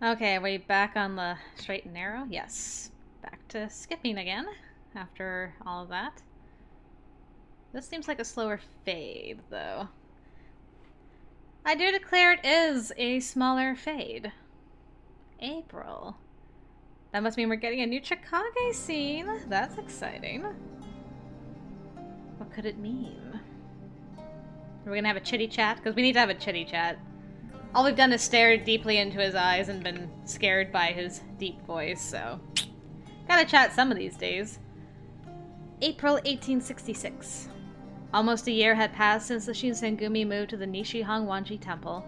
Okay, are we back on the straight and narrow? Yes. Back to skipping again after all of that. This seems like a slower fade, though. I do declare it is a smaller fade. April. That must mean we're getting a new Chikage scene. That's exciting. What could it mean? Are we gonna have a chitty chat? Because we need to have a chitty chat. All we've done is stare deeply into his eyes and been scared by his deep voice, so... Gotta chat some of these days. April 1866. Almost a year had passed since the Shinsengumi moved to the Nishi-Hongwanji Temple.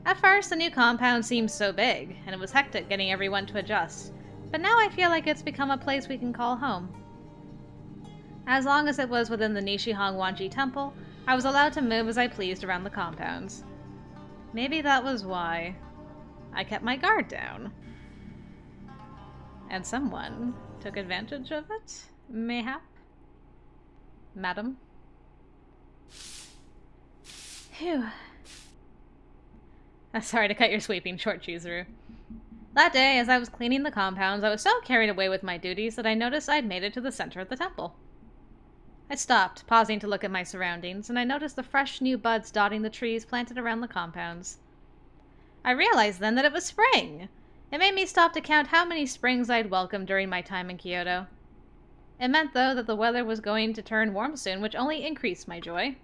At first, the new compound seemed so big, and it was hectic getting everyone to adjust, but now I feel like it's become a place we can call home. As long as it was within the Nishi-Hongwanji Temple, I was allowed to move as I pleased around the compounds. Maybe that was why I kept my guard down. And someone took advantage of it, mayhap? Madam? Phew. Sorry to cut your sweeping short, Chizuru. That day, as I was cleaning the compounds, I was so carried away with my duties that I noticed I'd made it to the center of the temple. I stopped, pausing to look at my surroundings, and I noticed the fresh new buds dotting the trees planted around the compounds. I realized then that it was spring! It made me stop to count how many springs I'd welcomed during my time in Kyoto. It meant, though, that the weather was going to turn warm soon, which only increased my joy.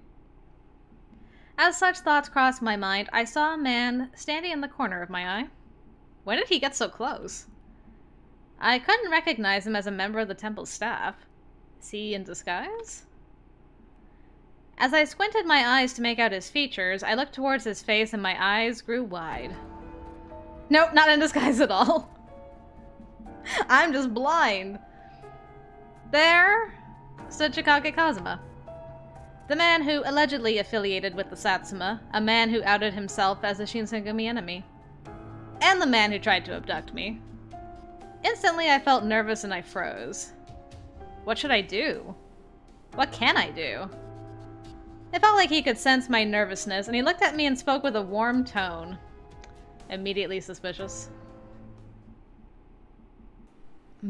As such thoughts crossed my mind, I saw a man standing in the corner of my eye. When did he get so close? I couldn't recognize him as a member of the temple's staff. Is he in disguise? As I squinted my eyes to make out his features, I looked towards his face and my eyes grew wide. Nope, not in disguise at all. I'm just blind. There stood Chikage Kazama. The man who allegedly affiliated with the Satsuma, a man who outed himself as a Shinsengumi enemy. And the man who tried to abduct me. Instantly I felt nervous and I froze. What should I do? What can I do? It felt like he could sense my nervousness, and he looked at me and spoke with a warm tone. Immediately suspicious.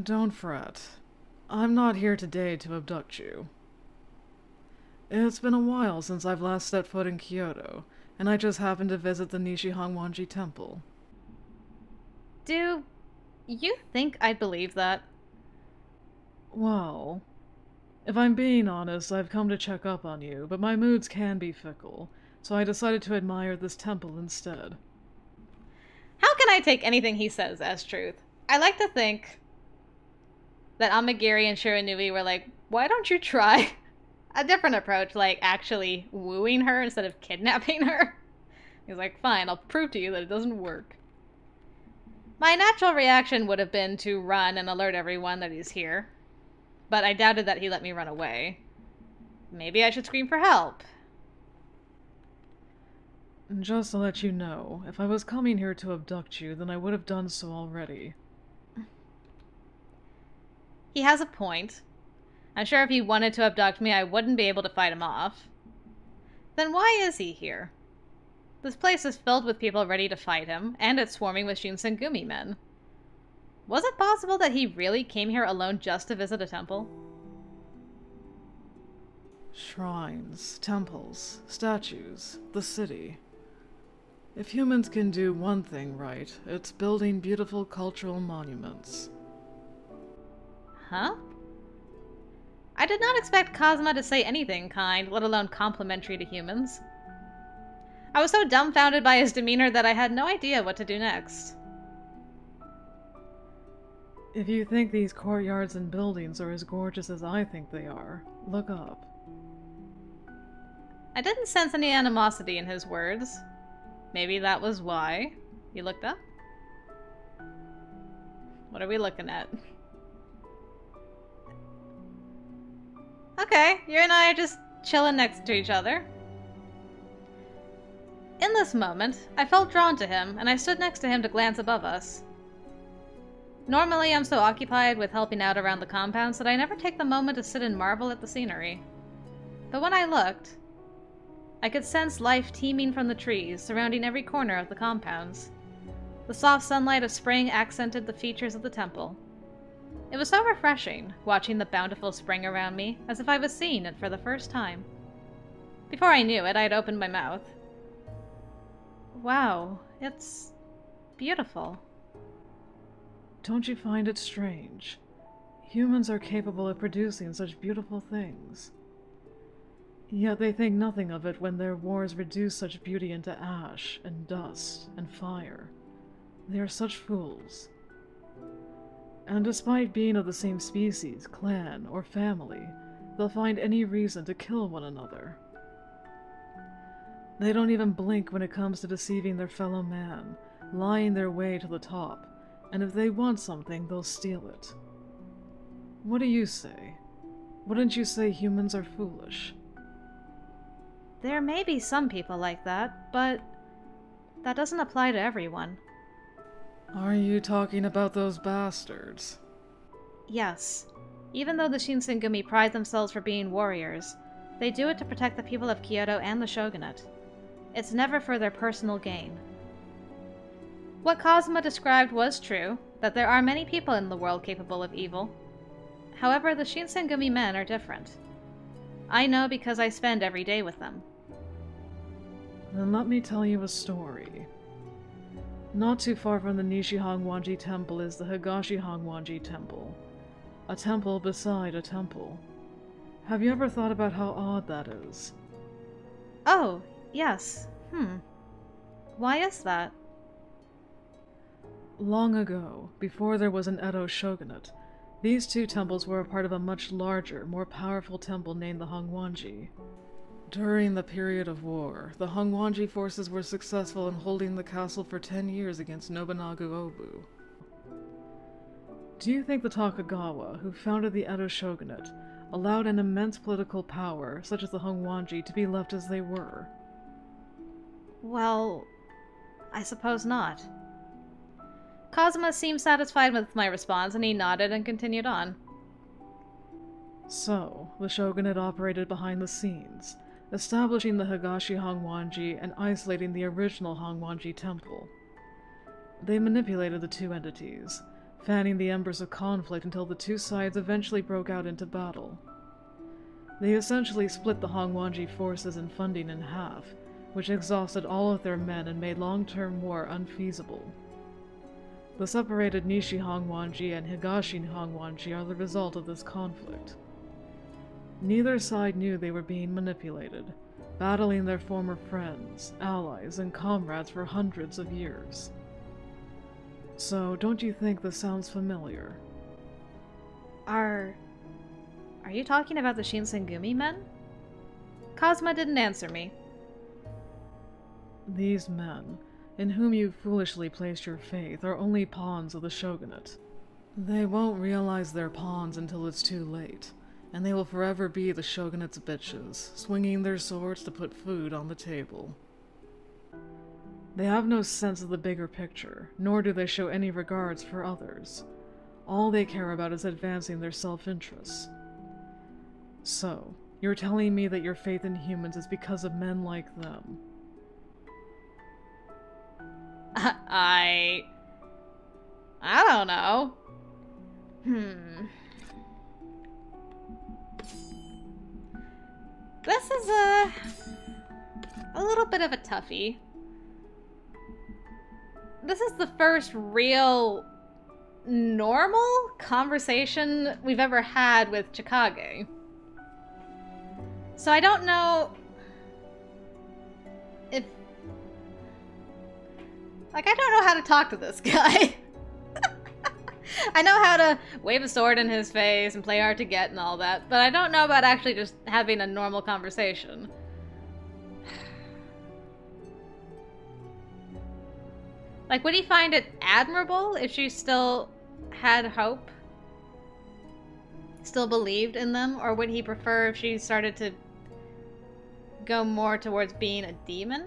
Don't fret. I'm not here today to abduct you. It's been a while since I've last set foot in Kyoto, and I just happened to visit the Nishi-Hongwanji Temple. Do you think I'd believe that? Well, if I'm being honest, I've come to check up on you, but my moods can be fickle, so I decided to admire this temple instead. How can I take anything he says as truth? I like to think that Amagiri and Shiranui were like, why don't you try a different approach, like actually wooing her instead of kidnapping her? He's like, fine, I'll prove to you that it doesn't work. My natural reaction would have been to run and alert everyone that he's here. But I doubted that he let me run away. Maybe I should scream for help. Just to let you know, if I was coming here to abduct you, then I would have done so already. He has a point. I'm sure if he wanted to abduct me, I wouldn't be able to fight him off. Then why is he here? This place is filled with people ready to fight him, and it's swarming with Shinsengumi men. Was it possible that he really came here alone just to visit a temple? Shrines, temples, statues, the city. If humans can do one thing right, it's building beautiful cultural monuments. Huh? I did not expect Kazama to say anything kind, let alone complimentary to humans. I was so dumbfounded by his demeanor that I had no idea what to do next. If you think these courtyards and buildings are as gorgeous as I think they are, look up. I didn't sense any animosity in his words. Maybe that was why he looked up? What are we looking at? Okay, you and I are just chilling next to each other. In this moment, I felt drawn to him, and I stood next to him to glance above us. Normally, I'm so occupied with helping out around the compounds that I never take the moment to sit and marvel at the scenery. But when I looked, I could sense life teeming from the trees surrounding every corner of the compounds. The soft sunlight of spring accented the features of the temple. It was so refreshing, watching the bountiful spring around me, as if I was seeing it for the first time. Before I knew it, I had opened my mouth. Wow, it's beautiful. Don't you find it strange? Humans are capable of producing such beautiful things. Yet they think nothing of it when their wars reduce such beauty into ash and dust and fire. They are such fools. And despite being of the same species, clan, or family, they'll find any reason to kill one another. They don't even blink when it comes to deceiving their fellow man, lying their way to the top, and if they want something, they'll steal it. What do you say? Wouldn't you say humans are foolish? There may be some people like that, but that doesn't apply to everyone. Are you talking about those bastards? Yes. Even though the Shinsengumi pride themselves for being warriors, they do it to protect the people of Kyoto and the shogunate. It's never for their personal gain. What Kazama described was true, that there are many people in the world capable of evil. However, the Shinsengumi men are different. I know because I spend every day with them. Then let me tell you a story. Not too far from the Nishi-Hongwanji Temple is the Higashi-Hongwanji Temple. A temple beside a temple. Have you ever thought about how odd that is? Oh, yes. Why is that? Long ago, before there was an Edo shogunate, these two temples were a part of a much larger, more powerful temple named the Hongwanji. During the period of war, the Hongwanji forces were successful in holding the castle for 10 years against Nobunaga Obu. Do you think the Tokugawa, who founded the Edo shogunate, allowed an immense political power, such as the Hongwanji, to be left as they were? Well, I suppose not. Kazama seemed satisfied with my response, and he nodded and continued on. So, the shogunate operated behind the scenes, establishing the Higashi Hongwanji and isolating the original Hongwanji temple. They manipulated the two entities, fanning the embers of conflict until the two sides eventually broke out into battle. They essentially split the Hongwanji forces and funding in half, which exhausted all of their men and made long-term war unfeasible. The separated Nishi Hongwanji and Higashi Hongwanji are the result of this conflict. Neither side knew they were being manipulated, battling their former friends, allies, and comrades for hundreds of years. So, don't you think this sounds familiar? Are you talking about the Shinsengumi men? Kazama didn't answer me. These men, in whom you foolishly placed your faith, are only pawns of the shogunate. They won't realize they're pawns until it's too late, and they will forever be the shogunate's bitches, swinging their swords to put food on the table. They have no sense of the bigger picture, nor do they show any regards for others. All they care about is advancing their self-interests. So, you're telling me that your faith in humans is because of men like them? I don't know. This is a little bit of a toughie. This is the first real normal conversation we've ever had with Chikage. So I don't know if... I don't know how to talk to this guy. I know how to wave a sword in his face and play hard to get and all that, but I don't know about actually just having a normal conversation. Like, would he find it admirable if she still had hope? Still believed in them? Or would he prefer if she started to go more towards being a demon?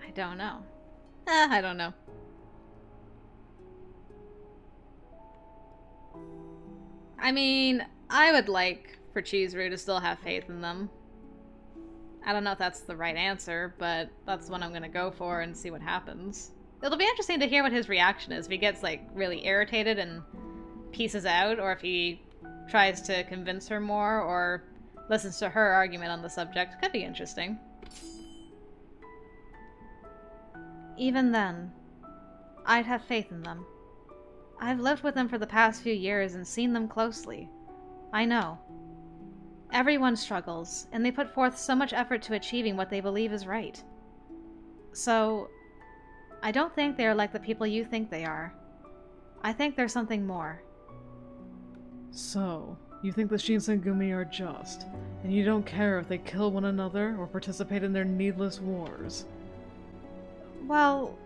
I don't know. I don't know. I mean, I would like for Chizuru to still have faith in them. I don't know if that's the right answer, but that's what I'm gonna go for and see what happens. It'll be interesting to hear what his reaction is, if he gets, like, really irritated and pieces out, or if he tries to convince her more, or listens to her argument on the subject. Could be interesting. Even then, I'd have faith in them. I've lived with them for the past few years and seen them closely. I know. Everyone struggles, and they put forth so much effort to achieving what they believe is right. So, I don't think they are like the people you think they are. I think there's something more. So, you think the Shinsengumi are just, and you don't care if they kill one another or participate in their needless wars? Well,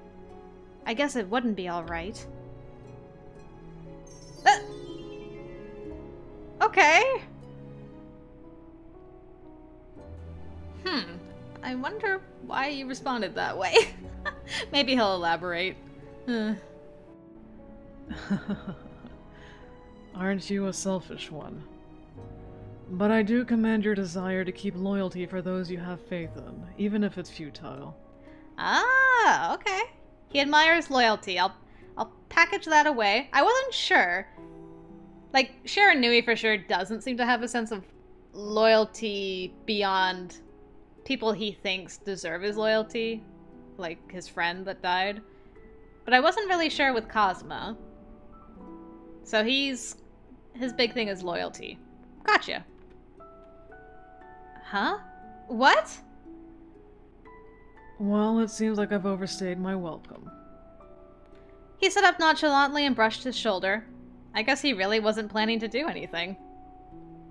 I guess it wouldn't be alright. Okay. I wonder why you responded that way. Maybe he'll elaborate. Aren't you a selfish one? But I do commend your desire to keep loyalty for those you have faith in, even if it's futile. Ah, okay. He admires loyalty. I'll package that away. I wasn't sure. Like, Shiranui for sure doesn't seem to have a sense of loyalty beyond people he thinks deserve his loyalty. Like his friend that died. But I wasn't really sure with Kazama. So his big thing is loyalty. Gotcha. Huh? What? Well, it seems like I've overstayed my welcome. He stood up nonchalantly and brushed his shoulder. I guess he really wasn't planning to do anything.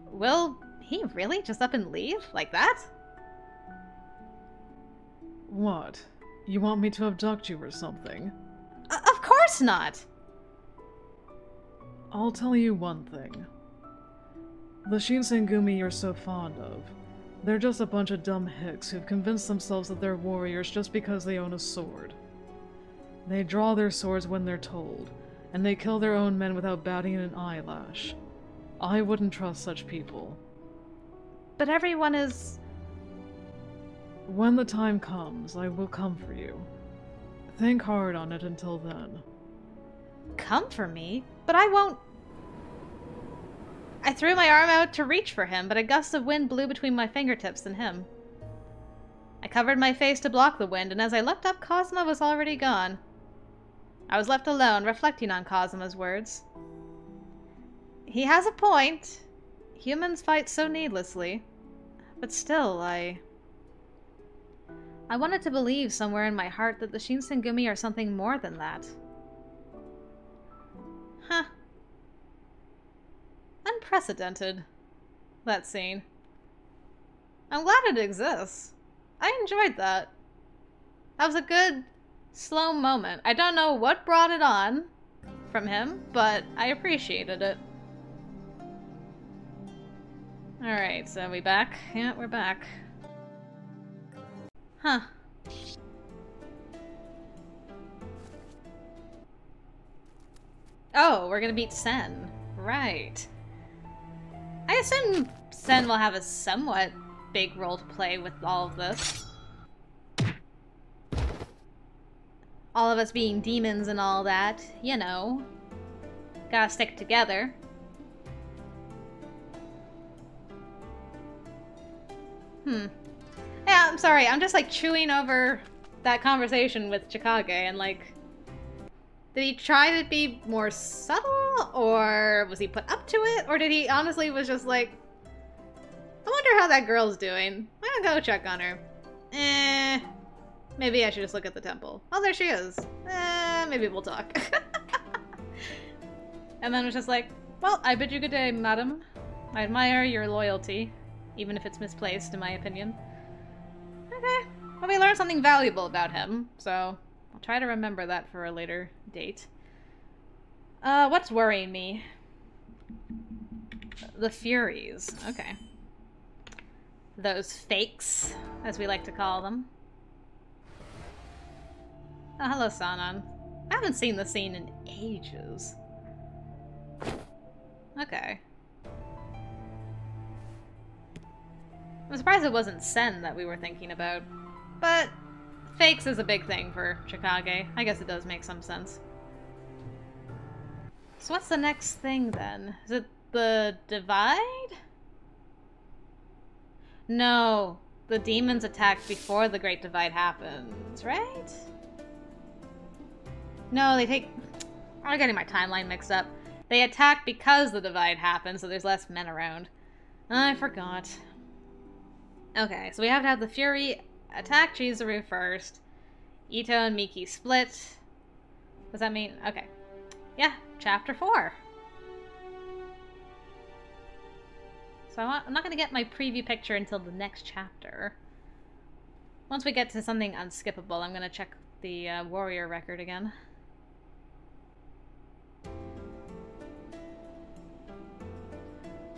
Will he really just up and leave? Like that? What? You want me to abduct you or something? Of course not! I'll tell you one thing. The Shinsengumi you're so fond of, they're just a bunch of dumb hicks who've convinced themselves that they're warriors just because they own a sword. They draw their swords when they're told, and they kill their own men without batting an eyelash. I wouldn't trust such people. But everyone is... When the time comes, I will come for you. Think hard on it until then. Come for me? But I won't... I threw my arm out to reach for him, but a gust of wind blew between my fingertips and him. I covered my face to block the wind, and as I looked up, Kazama was already gone. I was left alone, reflecting on Kazama's words. He has a point. Humans fight so needlessly. But still, I wanted to believe somewhere in my heart that the Shinsengumi are something more than that. Huh. Unprecedented, that scene. I'm glad it exists. I enjoyed that. That was a good, slow moment. I don't know what brought it on from him, but I appreciated it. Alright, so are we back? Yeah, we're back. Huh. Oh, we're gonna beat Sen. Right. I assume Sen will have a somewhat big role to play with all of this. All of us being demons and all that, you know. Gotta stick together. Yeah, I'm sorry, I'm just like chewing over that conversation with Chikage and like... Did he try to be more subtle, or was he put up to it, or did he honestly was just like, I wonder how that girl's doing. I'm gonna go check on her. Maybe I should just look at the temple. Oh, there she is. Maybe we'll talk. And then was just like, well, I bid you good day, madam. I admire your loyalty, even if it's misplaced, in my opinion. Okay, well, we learned something valuable about him, so I'll try to remember that for a later date. What's worrying me? The Furies. Okay. Those fakes, as we like to call them. Oh, hello, Sanan. I haven't seen the scene in ages. Okay. I'm surprised it wasn't Sen that we were thinking about. But fakes is a big thing for Chikage. I guess it does make some sense. So what's the next thing then? Is it the divide? No, the demons attacked before the Great Divide happens, right? No, they take... I'm getting my timeline mixed up. They attack because the divide happens, so there's less men around. I forgot. Okay, so we have to have the Fury attack Chizuru first. Ito and Miki split. Does that mean... Okay. Yeah, chapter 4. So I'm not going to get my preview picture until the next chapter. Once we get to something unskippable, I'm going to check the warrior record again.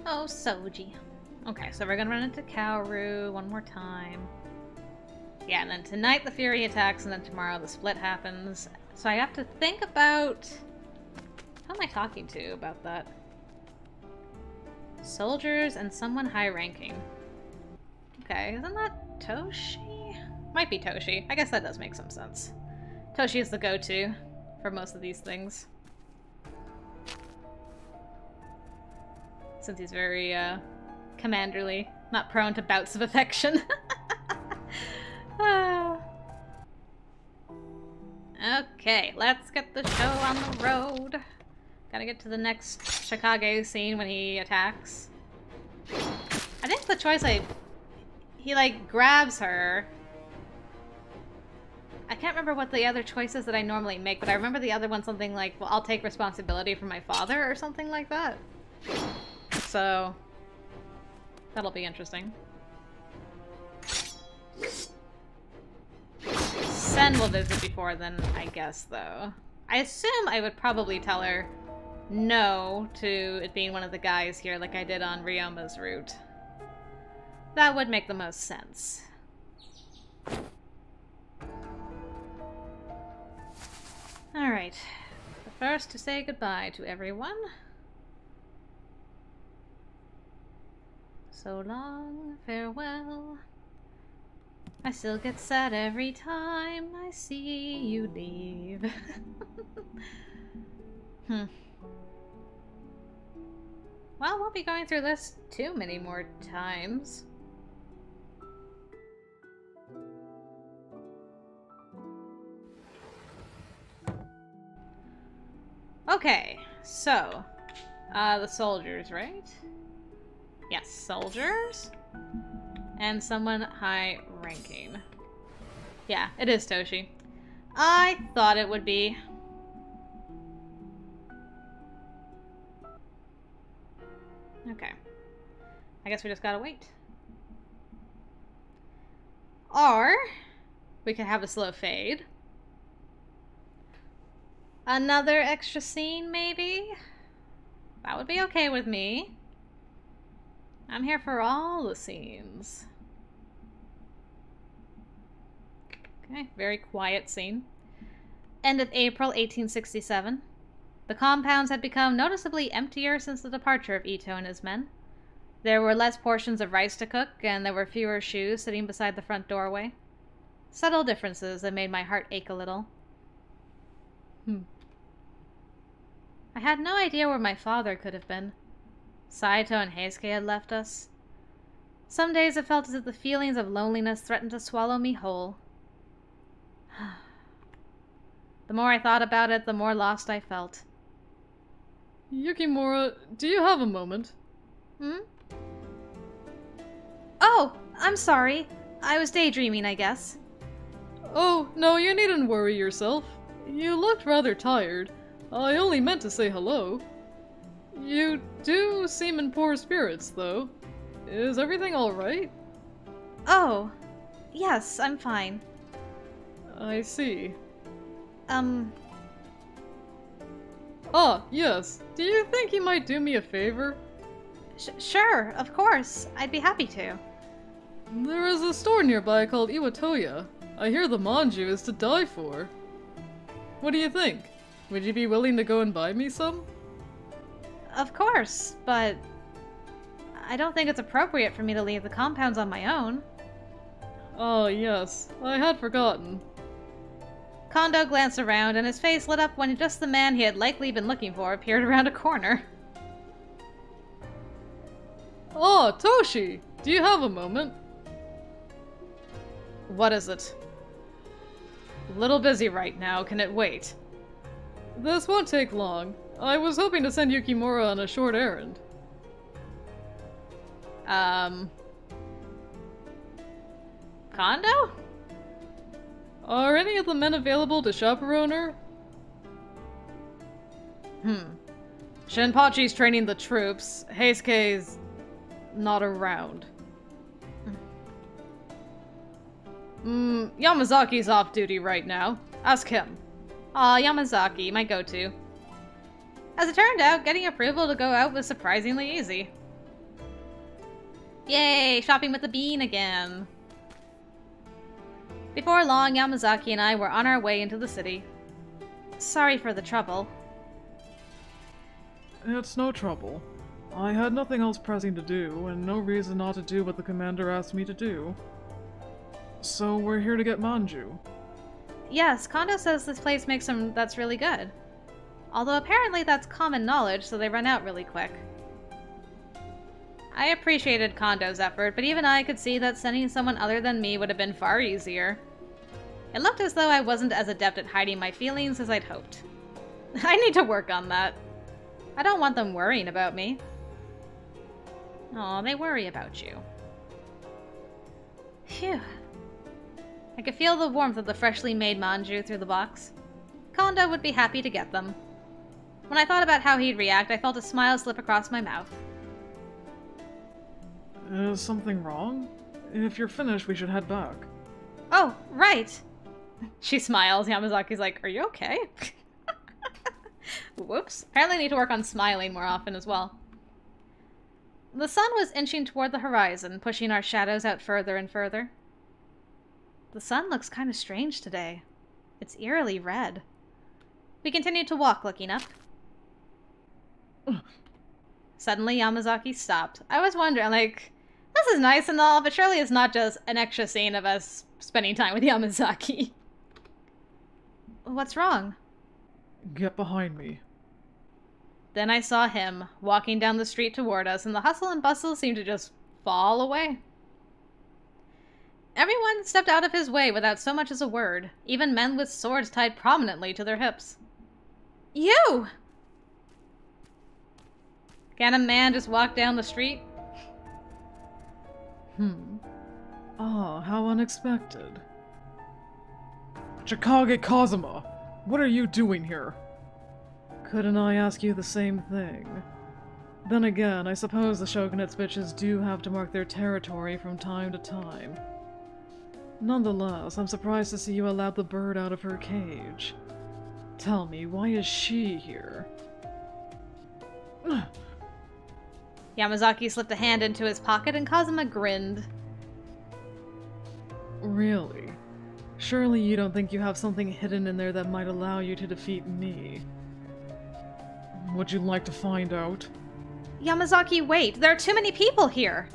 Oh, Soji. Okay, so we're going to run into Kaoru one more time. Yeah, and then tonight the Fury attacks, and then tomorrow the split happens. So I have to think about... Who am I talking to about that? Soldiers and someone high-ranking. Okay, isn't that Toshi? Might be Toshi. I guess that does make some sense. Toshi is the go-to for most of these things. Since he's very, commanderly. Not prone to bouts of affection. Okay, let's get the show on the road. Gotta get to the next Chikage scene when he attacks. I think the choice he, like, grabs her. I can't remember what the other choices that I normally make, but I remember the other one something like, well, I'll take responsibility for my father or something like that. So, that'll be interesting. Sen will visit before then, I guess, though. I assume I would probably tell her no to it being one of the guys here like I did on Ryoma's route. That would make the most sense. Alright. The first to say goodbye to everyone. So long, farewell. I still get sad every time I see you leave. Well, we'll be going through this too many more times. Okay, so, the soldiers, right? Yes, soldiers. And someone high-ranking. Yeah, it is Toshi. I thought it would be. Okay. I guess we just gotta wait. Or we could have a slow fade. Another extra scene, maybe? That would be okay with me. I'm here for all the scenes. Okay, very quiet scene. End of April 1867. The compounds had become noticeably emptier since the departure of Ito and his men. There were less portions of rice to cook, and there were fewer shoes sitting beside the front doorway. Subtle differences that made my heart ache a little. I had no idea where my father could have been. Saito and Heisuke had left us. Some days it felt as if the feelings of loneliness threatened to swallow me whole. The more I thought about it, the more lost I felt. Yukimura, do you have a moment? Oh, I'm sorry. I was daydreaming, I guess. Oh, no, you needn't worry yourself. You looked rather tired. I only meant to say hello. You do seem in poor spirits, though. Is everything alright? Oh, yes, I'm fine. I see. Ah, yes. Do you think you might do me a favor? Sure, of course. I'd be happy to. There is a store nearby called Iwatoya. I hear the manju is to die for. What do you think? Would you be willing to go and buy me some? Of course, but I don't think it's appropriate for me to leave the compounds on my own. Oh, yes. I had forgotten. Kondo glanced around, and his face lit up when just the man he had likely been looking for appeared around a corner. Oh, Toshi! Do you have a moment? What is it? A little busy right now. Can it wait? This won't take long. I was hoping to send Yukimura on a short errand. Kondo? Are any of the men available to chaperone her? Shinpachi's training the troops. Heisuke's not around. Yamazaki's off duty right now. Ask him. Aw, Yamazaki, my go-to. As it turned out, getting approval to go out was surprisingly easy. Yay, shopping with the bean again. Before long, Yamazaki and I were on our way into the city. Sorry for the trouble. It's no trouble. I had nothing else pressing to do, and no reason not to do what the commander asked me to do. So we're here to get manju. Yes, Kondo says this place makes some that's really good. Although apparently that's common knowledge, so they run out really quick. I appreciated Kondo's effort, but even I could see that sending someone other than me would have been far easier. It looked as though I wasn't as adept at hiding my feelings as I'd hoped. I need to work on that. I don't want them worrying about me. Aw, they worry about you. Phew. I could feel the warmth of the freshly made manju through the box. Kondo would be happy to get them. When I thought about how he'd react, I felt a smile slip across my mouth. Is something wrong? If you're finished, we should head back. Oh, right! She smiles. Yamazaki's like, are you okay? Whoops. Apparently I need to work on smiling more often as well. The sun was inching toward the horizon, pushing our shadows out further and further. The sun looks kind of strange today. It's eerily red. We continued to walk, looking up. Suddenly, Yamazaki stopped. I was wondering, like, this is nice and all, but surely it's not just an extra scene of us spending time with Yamazaki. What's wrong? Get behind me. Then I saw him, walking down the street toward us, and the hustle and bustle seemed to just fall away. Everyone stepped out of his way without so much as a word, even men with swords tied prominently to their hips. You! Can a man just walk down the street? Ah, how unexpected. Chikage Kazama! What are you doing here? Couldn't I ask you the same thing? Then again, I suppose the shogunate's bitches do have to mark their territory from time to time. Nonetheless, I'm surprised to see you allowed the bird out of her cage. Tell me, why is she here? Yamazaki slipped a hand into his pocket and Kazama grinned. Really? Surely you don't think you have something hidden in there that might allow you to defeat me? Would you like to find out? Yamazaki, wait! There are too many people here!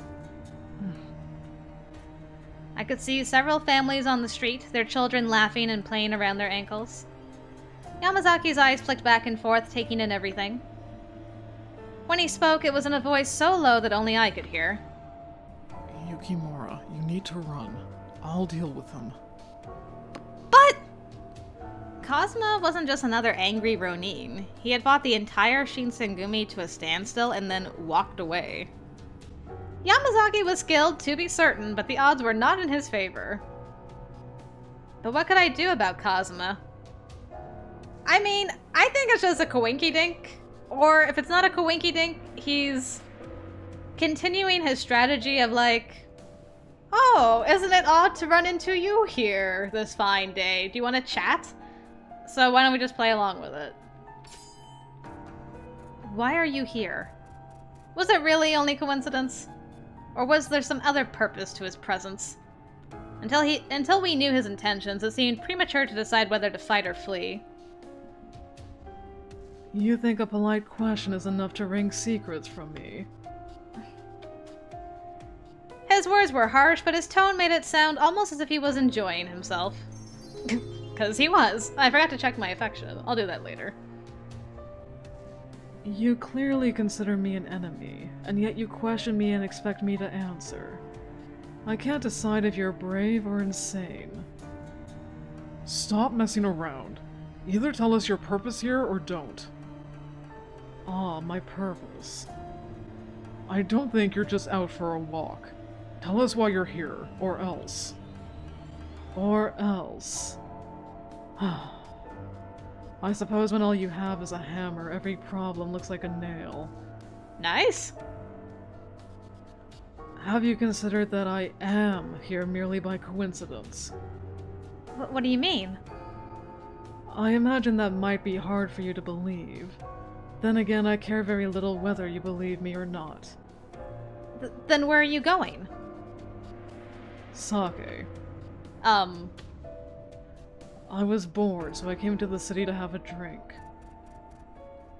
I could see several families on the street, their children laughing and playing around their ankles. Yamazaki's eyes flicked back and forth, taking in everything. When he spoke, it was in a voice so low that only I could hear. Yukimura, you need to run. I'll deal with him. But... Kazama wasn't just another angry Ronin. He had fought the entire Shinsengumi to a standstill and then walked away. Yamazaki was skilled, to be certain, but the odds were not in his favor. But what could I do about Kazama? I mean, I think it's just a coinky-dink. Or if it's not a coinky-dink, he's continuing his strategy of like, oh, isn't it odd to run into you here this fine day? Do you want to chat? So why don't we just play along with it? Why are you here? Was it really only coincidence? Or was there some other purpose to his presence? Until we knew his intentions, it seemed premature to decide whether to fight or flee. You think a polite question is enough to wring secrets from me? His words were harsh, but his tone made it sound almost as if he was enjoying himself. Because he was. I forgot to check my affection. I'll do that later. You clearly consider me an enemy, and yet you question me and expect me to answer. I can't decide if you're brave or insane. Stop messing around. Either tell us your purpose here or don't. Ah, my purpose. I don't think you're just out for a walk. Tell us why you're here, or else. Or else. I suppose when all you have is a hammer, every problem looks like a nail. Nice. Have you considered that I am here merely by coincidence? What do you mean? I imagine that might be hard for you to believe. Then again, I care very little whether you believe me or not. Then where are you going? Sake. I was bored, so I came to the city to have a drink.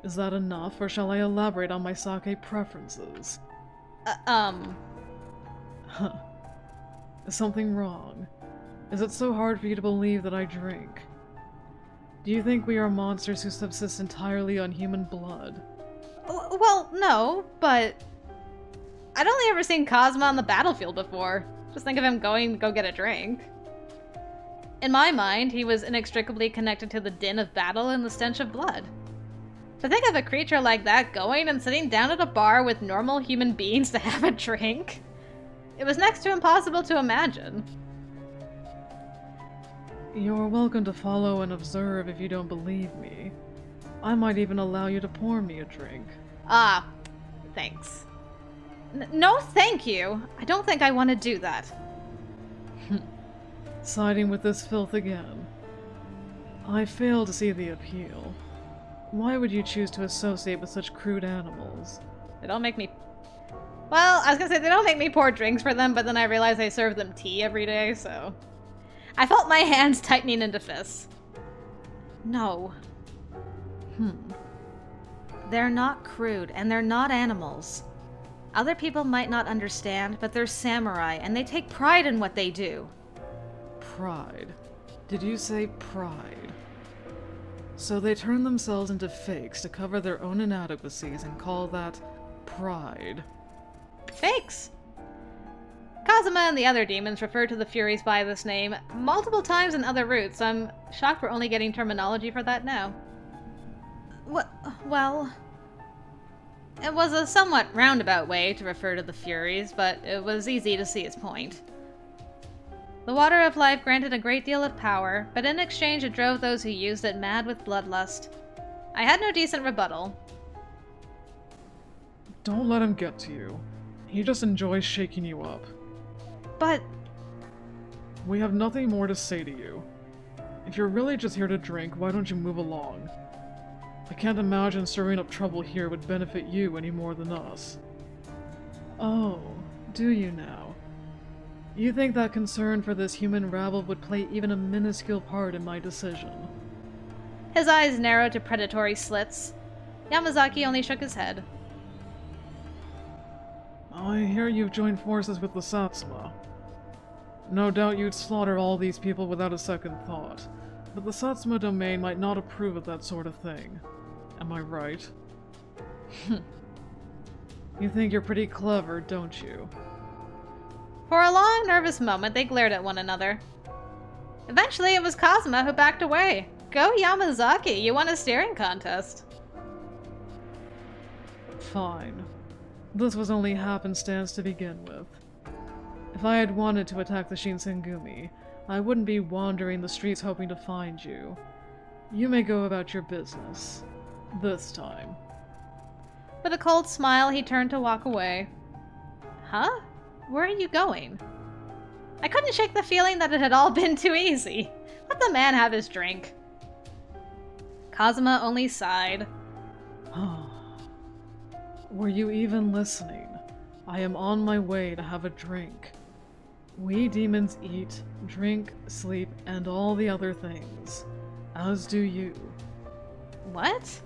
Is that enough, or shall I elaborate on my sake preferences? Huh. Is something wrong? Is it so hard for you to believe that I drink? Do you think we are monsters who subsist entirely on human blood? Well, no, but I'd only ever seen Kazama on the battlefield before. Just think of him going to go get a drink. In my mind, he was inextricably connected to the din of battle and the stench of blood. To think of a creature like that going and sitting down at a bar with normal human beings to have a drink, it was next to impossible to imagine. You're welcome to follow and observe if you don't believe me. I might even allow you to pour me a drink. Ah, thanks. No, thank you. I don't think I want to do that. Siding with this filth again. I fail to see the appeal. Why would you choose to associate with such crude animals? They don't make me... Well, I was gonna say they don't make me pour drinks for them, but then I realized I serve them tea every day, so... I felt my hands tightening into fists. No. They're not crude, and they're not animals. Other people might not understand, but they're samurai, and they take pride in what they do. Pride? Did you say pride? So they turn themselves into fakes to cover their own inadequacies and call that pride. Fakes? Kazama and the other demons refer to the Furies by this name multiple times in other routes. I'm shocked we're only getting terminology for that now. Well... It was a somewhat roundabout way to refer to the Furies, but it was easy to see its point. The water of life granted a great deal of power, but in exchange it drove those who used it mad with bloodlust. I had no decent rebuttal. Don't let him get to you. He just enjoys shaking you up. But... We have nothing more to say to you. If you're really just here to drink, why don't you move along? I can't imagine stirring up trouble here would benefit you any more than us. Oh, do you now? You think that concern for this human rabble would play even a minuscule part in my decision? His eyes narrowed to predatory slits. Yamazaki only shook his head. I hear you've joined forces with the Satsuma. No doubt you'd slaughter all these people without a second thought, but the Satsuma domain might not approve of that sort of thing. Am I right? You think you're pretty clever, don't you? For a long, nervous moment, they glared at one another. Eventually, it was Kazama who backed away. Go Yamazaki, you won a staring contest. Fine. This was only happenstance to begin with. If I had wanted to attack the Shinsengumi, I wouldn't be wandering the streets hoping to find you. You may go about your business. This time. With a cold smile, he turned to walk away. Huh? Where are you going? I couldn't shake the feeling that it had all been too easy. Let the man have his drink. Kazama only sighed. Were you even listening? I am on my way to have a drink. We demons eat, drink, sleep, and all the other things. As do you. What?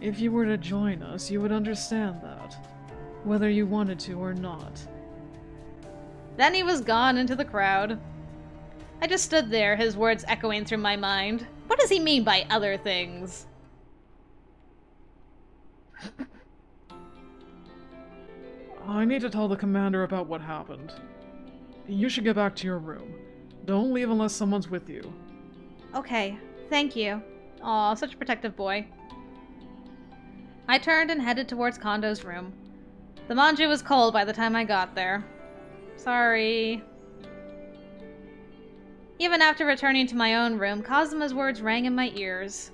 If you were to join us, you would understand that. Whether you wanted to or not. Then he was gone into the crowd. I just stood there, his words echoing through my mind. What does he mean by other things? I need to tell the commander about what happened. You should get back to your room. Don't leave unless someone's with you. Okay, thank you. Aw, such a protective boy. I turned and headed towards Kondo's room. The manju was cold by the time I got there. Sorry. Even after returning to my own room, Kazama's words rang in my ears.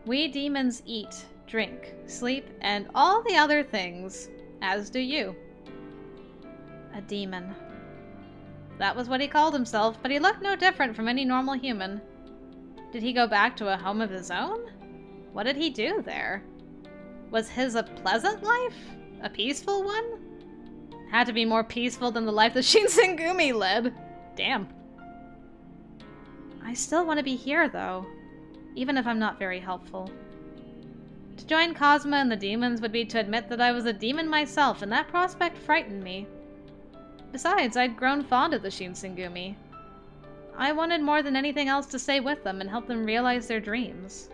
We demons eat, drink, sleep, and all the other things, as do you. A demon. That was what he called himself, but he looked no different from any normal human. Did he go back to a home of his own? What did he do there? Was his a pleasant life? A peaceful one? Had to be more peaceful than the life that Shinsengumi led. Damn. I still want to be here, though, even if I'm not very helpful. To join Kazama and the demons would be to admit that I was a demon myself, and that prospect frightened me. Besides, I'd grown fond of the Shinsengumi. I wanted more than anything else to stay with them and help them realize their dreams.